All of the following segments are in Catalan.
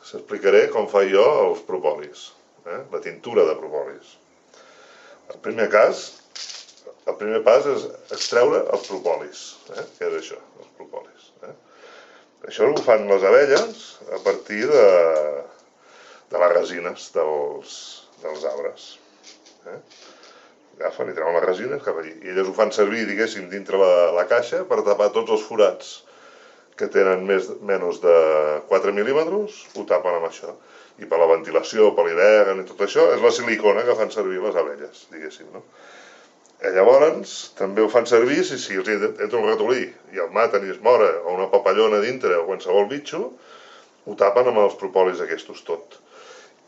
s'explicaré com faig jo els propolis, la tintura de propolis. El primer pas és extreure els propolis. Què és això, els propolis? Això ho fan les abelles a partir de les resines dels arbres. Agafen i treuen les resines cap allí. I elles ho fan servir, diguéssim, dintre la caixa per tapar tots els forats que tenen menys de 4 mil·límetres, ho tapen amb això. I per la ventilació, per l'hivern i tot això, és la silicona que fan servir les abelles, diguéssim, no? Llavors, també ho fan servir si els entra un ratolí i el maten i es mora, o una papallona dintre, o qualsevol bitxo, ho tapen amb els propolis aquests tot.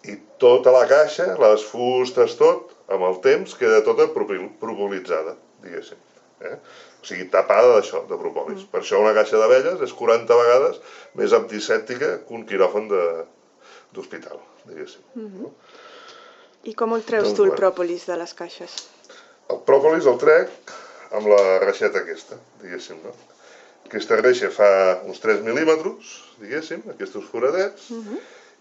I tota la caixa, les fustes, tot, amb el temps queda tota propolitzada, diguéssim. O sigui, tapada d'això, de propolis. Per això una caixa d'abelles és 40 vegades més antisèptica que un quiròfan d'hospital, diguéssim. I com el treus tu, el pròpolis, de les caixes? El pròpolis el trec amb la reixeta aquesta, diguéssim, no? Aquesta reixa fa uns 3 mil·límetres, diguéssim, aquests foradets,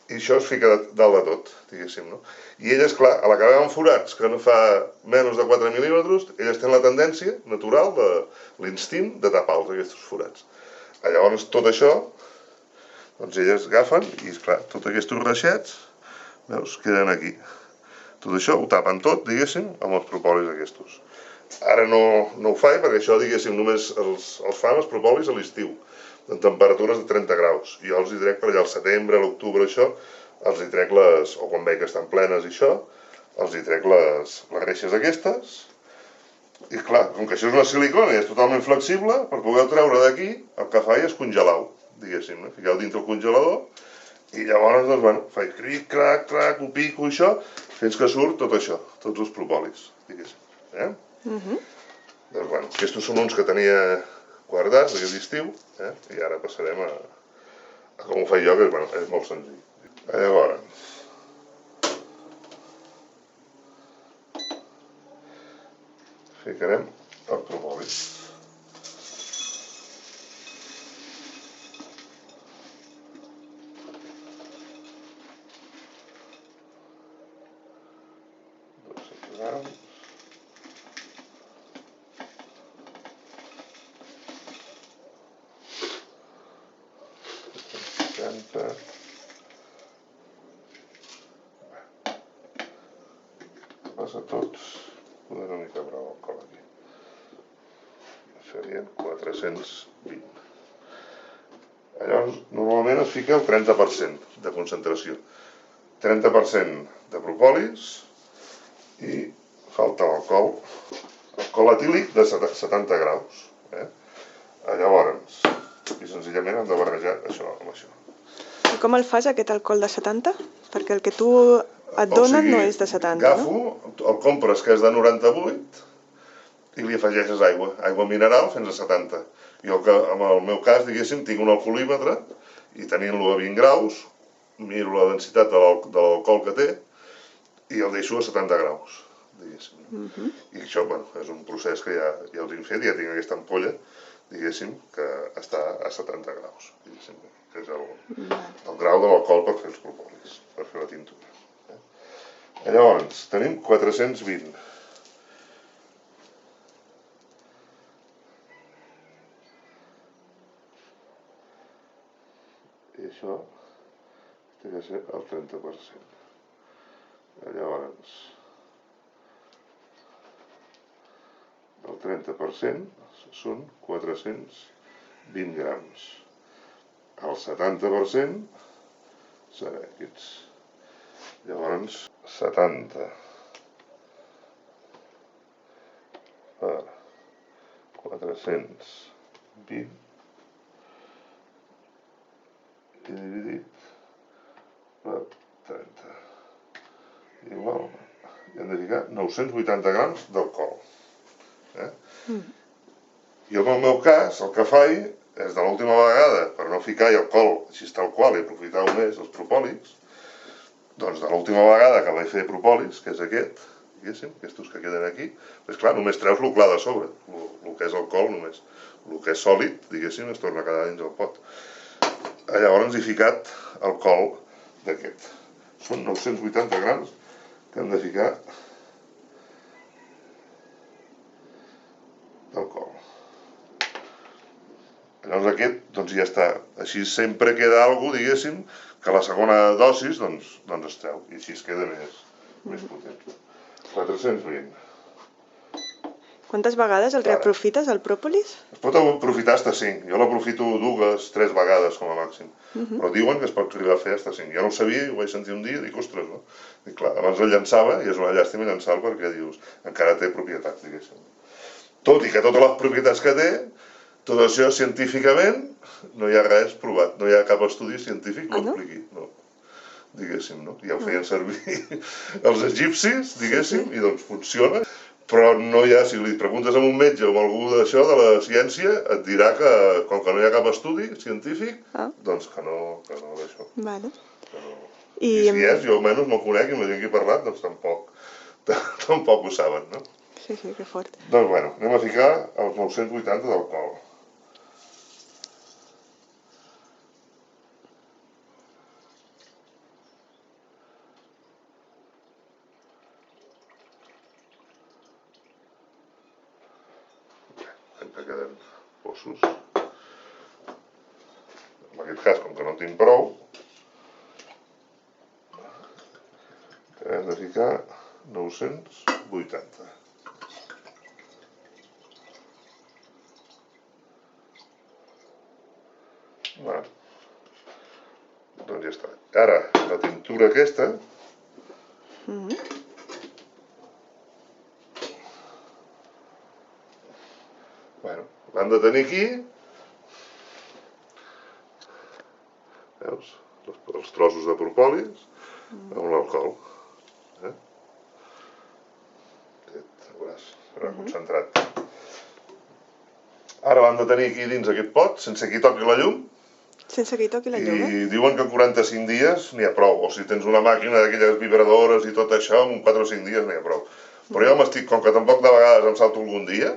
i això es fica dalt de tot, diguéssim, no? I elles, clar, a l'acabar amb forats que no fa menys de 4 mil·límetres, elles tenen la tendència natural, l'instint, de tapar-los, aquests forats. Llavors, tot això, doncs elles agafen i, clar, tots aquests reixets, veus, queden aquí. Tot això ho tapen tot, diguéssim, amb els propolis aquests. Ara no ho faig perquè això, diguéssim, només els fan els propolis a l'estiu, en temperatures de 30 graus. Jo els hi trec per allà al setembre, a l'octubre, això, els hi trec o quan veig que estan plenes i això, els hi trec les reixes aquestes. I clar, com que això és una silicona i és totalment flexible, per poder treure d'aquí, el que faig és congelar-ho, diguéssim, ficar-ho dintre el congelador, i llavors, doncs, bueno, faig cric, crac, crac, ho pico, això, fins que surt tot això, tots els propolis, diguéssim. Doncs, bueno, aquests són uns que tenia guardats d'aquest estiu, i ara passarem a com ho faig jo, que és molt senzill. Llavors, ficarem el propoli. Passa tots, poder una mica brau el col aquí. Serien 420. Llavors, normalment es fica el 30% de concentració. 30% de propolis i falta l'alcohol etílic de 70 graus. Llavors, i senzillament hem de barrejar això amb això. I com el fas, aquest alcohol de 70? Perquè el que tu et donen no és de 70, no? Agafo, el compres que és de 98 i li afegeixes aigua mineral fins a 70. Jo, en el meu cas, diguéssim, tinc un alcoholímetre i tenint-lo a 20 graus, miro la densitat de l'alcohol que té i el deixo a 70 graus, diguéssim. I això, bueno, és un procés que ja els he fet, ja tinc aquesta ampolla, diguéssim, que està a 70 graus, diguéssim, que és el grau de l'alcohol per fer els propolis, per fer la tintura. Llavors, tenim 420. I això té que ser el 30%. Llavors, el 30% són 420 grams. El 70% serà aquests. Llavors, 70 per 420 i dividit per 30. Igual, hi hem de ficar 980 grams d'alcohol. Jo, en el meu cas, el que faig és de l'última vegada, per no ficar alcohol així tal qual i aprofitar més els propòlics, doncs de l'última vegada que vaig fer propolis, que és aquest, diguéssim, aquests que queden aquí, doncs clar, només treus el clar de sobre, el que és alcohol només. El que és sòlid, diguéssim, es torna a quedar dins el pot. Llavors he ficat alcohol d'aquest. Són 980 grams que hem de ficar d'alcohol. Llavors aquest, doncs ja està. Així sempre queda alguna cosa, diguéssim, que la segona dosis, doncs es treu. I així es queda més potent. 420. Quantes vegades el reaprofites, el pròpolis? Es pot aprofitar fins a 5. Jo l'aprofito 2, 3 vegades com a màxim. Però diuen que es pot arribar a fer fins a 5. Jo no ho sabia, ho vaig sentir un dia i dic, ostres, no? I clar, abans el llançava i és una llàstima llançar-lo perquè dius, encara té propietats, diguéssim. Tot i que totes les propietats que té, tot això científicament no hi ha res provat, no hi ha cap estudi científic que ho expliqui, no? Diguéssim, no? Ja ho feien servir els egipcis, diguéssim, i doncs funciona. Però no hi ha, si li preguntes a un metge o a algú d'això, de la ciència, et dirà que, com que no hi ha cap estudi científic, doncs que no d'això. Vale. I si és, jo almenys me'l conec i amb la gent que he parlat, doncs tampoc ho saben, no? Sí, que fort. Doncs bueno, anem a ficar els 980 d'alcohol. Que queden ossos. En aquest cas, com que no en tinc prou, hem de ficar 980. Bueno, doncs ja està. Ara, la tintura aquesta, l'han de tenir aquí. Veus? Els trossos de propòlis amb l'alcohol. Veuràs, serà concentrat. Ara l'han de tenir aquí dins aquest pot, sense que hi toqui la llum. Sense que hi toqui la llum, I diuen que 45 dies n'hi ha prou. O si tens una màquina d'aquelles vibradores i tot això, en 4 o 5 dies n'hi ha prou. Però jo m'estic, com que tampoc de vegades em salto algun dia,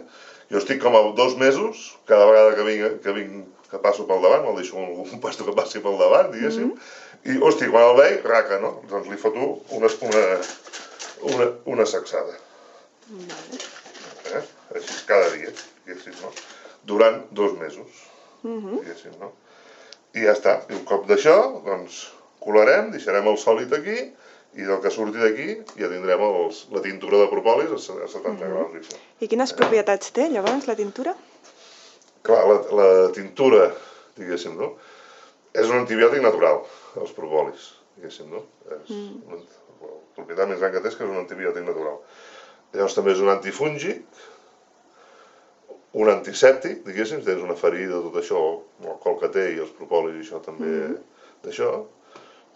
jo estic com a 2 mesos, cada vegada que passo pel davant, me'l deixo en algun puesto que passi pel davant, diguéssim, i, hosti, quan el veig, raca, no? Doncs li foto una sacsada. Així cada dia, diguéssim, no? Durant 2 mesos, diguéssim, no? I ja està. I un cop d'això, doncs, colarem, deixarem el sòlid aquí, i del que surti d'aquí ja tindrem la tintura de propòlis a 70 graus. I quines propietats té, llavors, la tintura? Clar, la tintura, diguéssim, no? És un antibiòtic natural, els propòlis, diguéssim, no? La propietat més gran que té és que és un antibiòtic natural. Llavors també és un antifúngic, un antisèptic, diguéssim, si tens una ferida, tot això, el col que té i els propòlis i això també d'això,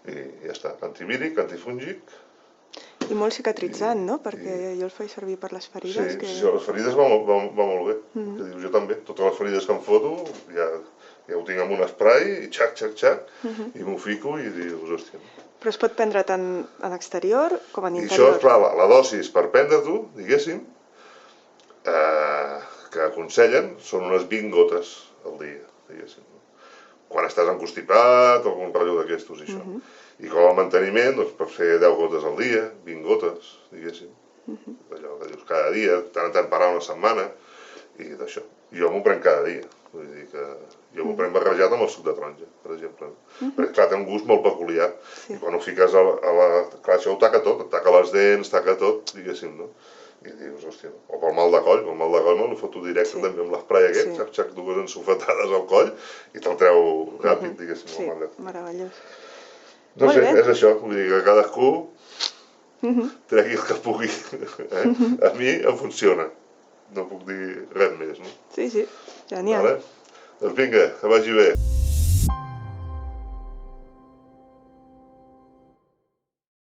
i ja està, antivíric, antifúngic. I molt cicatritzant, no? Perquè jo el faig servir per les ferides. Sí, les ferides va molt bé. Jo també, totes les ferides que em foto ja ho tinc amb un spray, i xac, i m'ho fico i dius, hòstia. Però es pot prendre tant en exterior com en I interior. això, clar, la dosis per prendre-t'ho, diguéssim, que aconsellen són unes 20 gotes al dia, diguéssim. Quan estàs encostipat o algun rotllo d'aquestos, això. I com a manteniment, doncs, per fer 10 gotes al dia, 20 gotes, diguéssim. Allò que dius cada dia, tant en tant parar una setmana, i d'això. Jo m'ho prenc cada dia. Vull dir que jo m'ho prenc barrejat amb el suc de taronja, per exemple. Perquè, clar, té un gust molt peculiar. I quan ho fiques a la... Clar, això ho taca tot, taca les dents, taca tot, diguéssim, no? I dius, hòstia, o pel mal de coll me l'ho foto directe també amb l'esprai aquest, xac, 2 ensofetades al coll i te'l treu ràpid, diguéssim, el mal de coll. Sí, meravellós. No sé, és això, vull dir que cadascú tregui el que pugui. A mi em funciona, no puc dir res més, no? Sí, genial. Doncs vinga, que vagi bé.